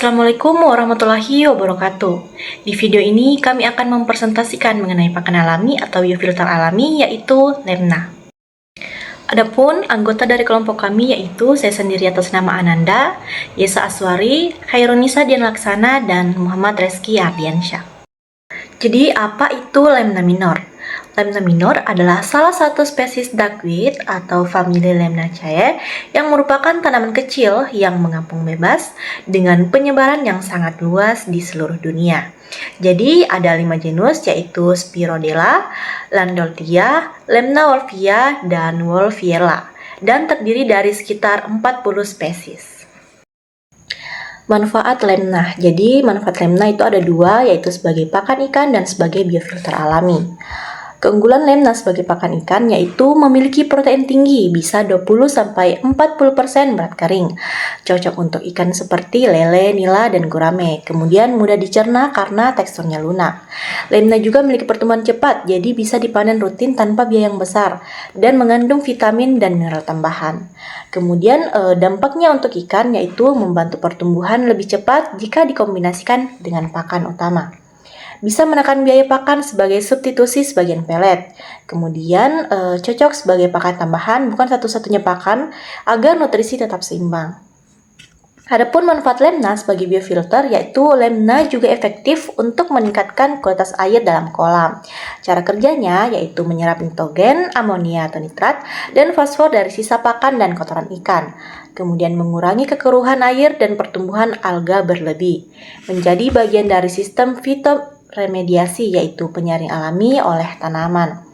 Assalamualaikum warahmatullahi wabarakatuh. Di video ini kami akan mempresentasikan mengenai pakan alami atau biofilter alami yaitu Lemna. Adapun anggota dari kelompok kami yaitu saya sendiri atas nama Ananda, Yesa Aswari, Khairunisa Dian Laksana, dan Muhammad Reski Ardiansyah. Jadi apa itu Lemna minor? Lemna minor adalah salah satu spesies duckweed atau famili Lemnaceae yang merupakan tanaman kecil yang mengapung bebas dengan penyebaran yang sangat luas di seluruh dunia. Jadi ada 5 genus yaitu Spirodela, Landolphia, Lemna wolffia, dan Wolffiella dan terdiri dari sekitar 40 spesies. Manfaat Lemna. Jadi manfaat Lemna itu ada 2 yaitu sebagai pakan ikan dan sebagai biofilter alami. Keunggulan Lemna sebagai pakan ikan yaitu memiliki protein tinggi, bisa 20-40% berat kering. Cocok untuk ikan seperti lele, nila, dan gurame. Kemudian mudah dicerna karena teksturnya lunak. Lemna juga memiliki pertumbuhan cepat, jadi bisa dipanen rutin tanpa biaya yang besar dan mengandung vitamin dan mineral tambahan. Kemudian dampaknya untuk ikan yaitu membantu pertumbuhan lebih cepat jika dikombinasikan dengan pakan utama. Bisa menekan biaya pakan sebagai substitusi sebagian pelet. Kemudian cocok sebagai pakan tambahan, bukan satu-satunya pakan, agar nutrisi tetap seimbang. Adapun manfaat Lemna sebagai biofilter yaitu Lemna juga efektif untuk meningkatkan kualitas air dalam kolam. Cara kerjanya yaitu menyerap nitrogen, amonia atau nitrat, dan fosfor dari sisa pakan dan kotoran ikan. Kemudian mengurangi kekeruhan air dan pertumbuhan alga berlebih. Menjadi bagian dari sistem fitoremediasi yaitu penyaring alami oleh tanaman.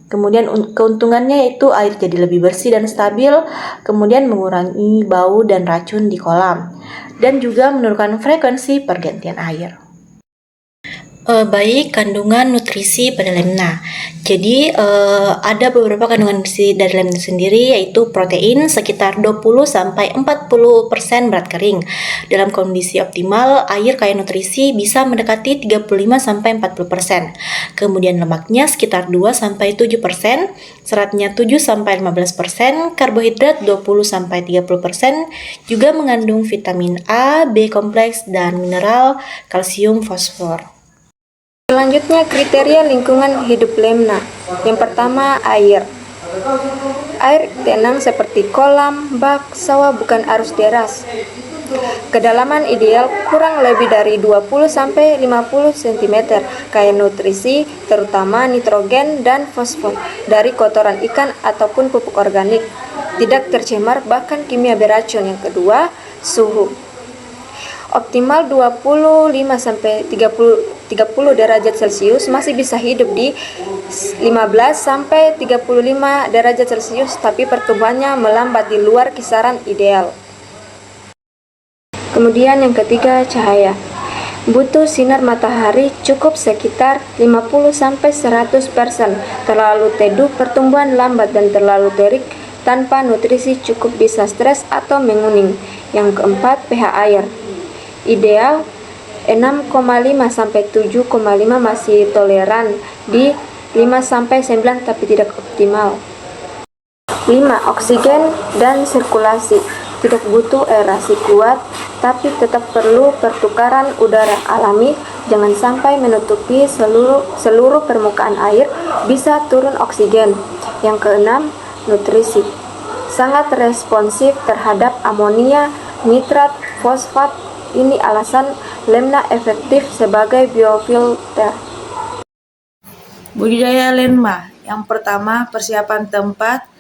Kemudian keuntungannya yaitu air jadi lebih bersih dan stabil, kemudian mengurangi bau dan racun di kolam, dan juga menurunkan frekuensi pergantian air. Baik kandungan nutrisi pada Lemna. Jadi ada beberapa kandungan nutrisi dari Lemna sendiri yaitu protein sekitar 20-40% berat kering. Dalam kondisi optimal, air kaya nutrisi bisa mendekati 35-40%. Kemudian lemaknya sekitar 2-7%, seratnya 7-15%, karbohidrat 20-30%, juga mengandung vitamin A, B kompleks, dan mineral kalsium, fosfor. Selanjutnya kriteria lingkungan hidup Lemna. Yang pertama air. Air tenang seperti kolam, bak, sawah bukan arus deras. Kedalaman ideal kurang lebih dari 20-50 cm. Kaya nutrisi terutama nitrogen dan fosfor dari kotoran ikan ataupun pupuk organik. Tidak tercemar bahkan kimia beracun. Yang kedua, suhu. Optimal 25-30 derajat Celcius, masih bisa hidup di 15-35 derajat Celcius, tapi pertumbuhannya melambat di luar kisaran ideal. Kemudian yang ketiga, cahaya. Butuh sinar matahari cukup sekitar 50-100%. Terlalu teduh pertumbuhan lambat dan terlalu terik tanpa nutrisi cukup bisa stres atau menguning. Yang keempat, pH air. Ideal 6,5-7,5 masih toleran, di 5-9 tapi tidak optimal. 5. Oksigen dan sirkulasi. Tidak butuh aerasi kuat, tapi tetap perlu pertukaran udara alami. Jangan sampai menutupi seluruh permukaan air, bisa turun oksigen. Yang keenam, nutrisi. Sangat responsif terhadap amonia, nitrat, fosfat. Ini alasan Lemna efektif sebagai biofilter. Budidaya Lemna. Yang pertama, persiapan tempat.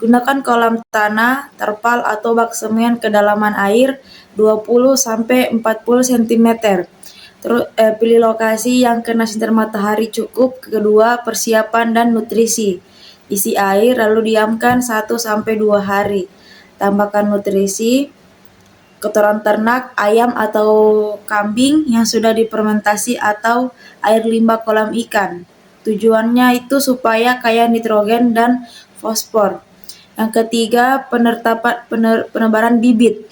Gunakan kolam tanah, terpal atau bak semen kedalaman air 20-40 cm. Pilih lokasi yang kena sinar matahari cukup. Kedua, persiapan dan nutrisi. Isi air lalu diamkan 1-2 hari. Tambahkan nutrisi. Kotoran ternak, ayam atau kambing yang sudah difermentasi atau air limbah kolam ikan. Tujuannya itu supaya kaya nitrogen dan fosfor. Yang ketiga, penebaran bibit.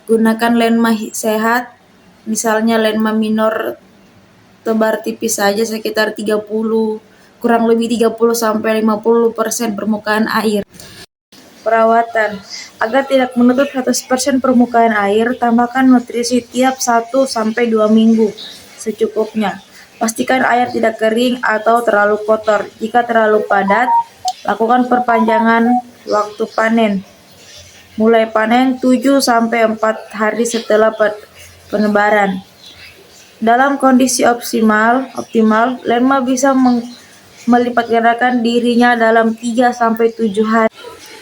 Gunakan Lemna sehat, misalnya Lemna minor, tebar tipis saja sekitar 30, kurang lebih 30-50% permukaan air. Perawatan. Agar tidak menutup 100% permukaan air, tambahkan nutrisi tiap 1-2 minggu secukupnya. Pastikan air tidak kering atau terlalu kotor. Jika terlalu padat, lakukan perpanjangan waktu panen. Mulai panen 7-4 hari setelah penebaran. Dalam kondisi optimal, lemna bisa melipat gandakan dirinya dalam 3-7 hari.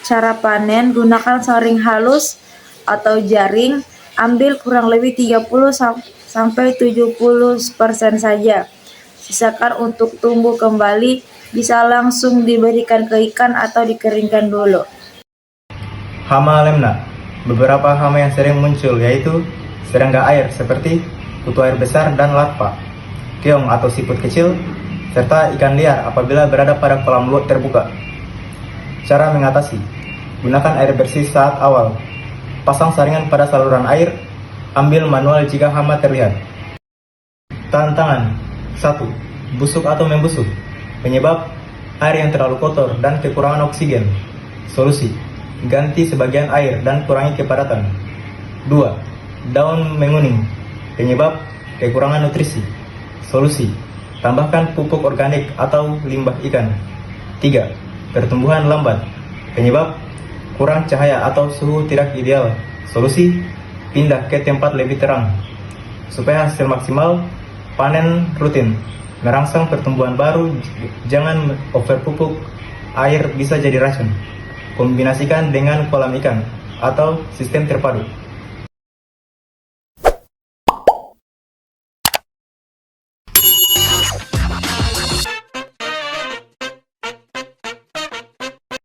Cara panen, gunakan saring halus atau jaring, ambil kurang lebih 30-70% saja. Sisakan untuk tumbuh kembali, bisa langsung diberikan ke ikan atau dikeringkan dulu. Hama lemna. Beberapa hama yang sering muncul yaitu serangga air seperti kutu air besar dan larva, keong atau siput kecil, serta ikan liar apabila berada pada kolam laut terbuka. Cara mengatasi: gunakan air bersih saat awal, pasang saringan pada saluran air, ambil manual jika hama terlihat. Tantangan 1. Busuk atau membusuk. Penyebab: air yang terlalu kotor dan kekurangan oksigen. Solusi: ganti sebagian air dan kurangi kepadatan. 2. Daun menguning. Penyebab: kekurangan nutrisi. Solusi: tambahkan pupuk organik atau limbah ikan. 3. Pertumbuhan lambat. Penyebab: kurang cahaya atau suhu tidak ideal. Solusi: pindah ke tempat lebih terang. Supaya hasil maksimal, panen rutin, merangsang pertumbuhan baru, jangan overpupuk, air bisa jadi racun. Kombinasikan dengan kolam ikan atau sistem terpadu.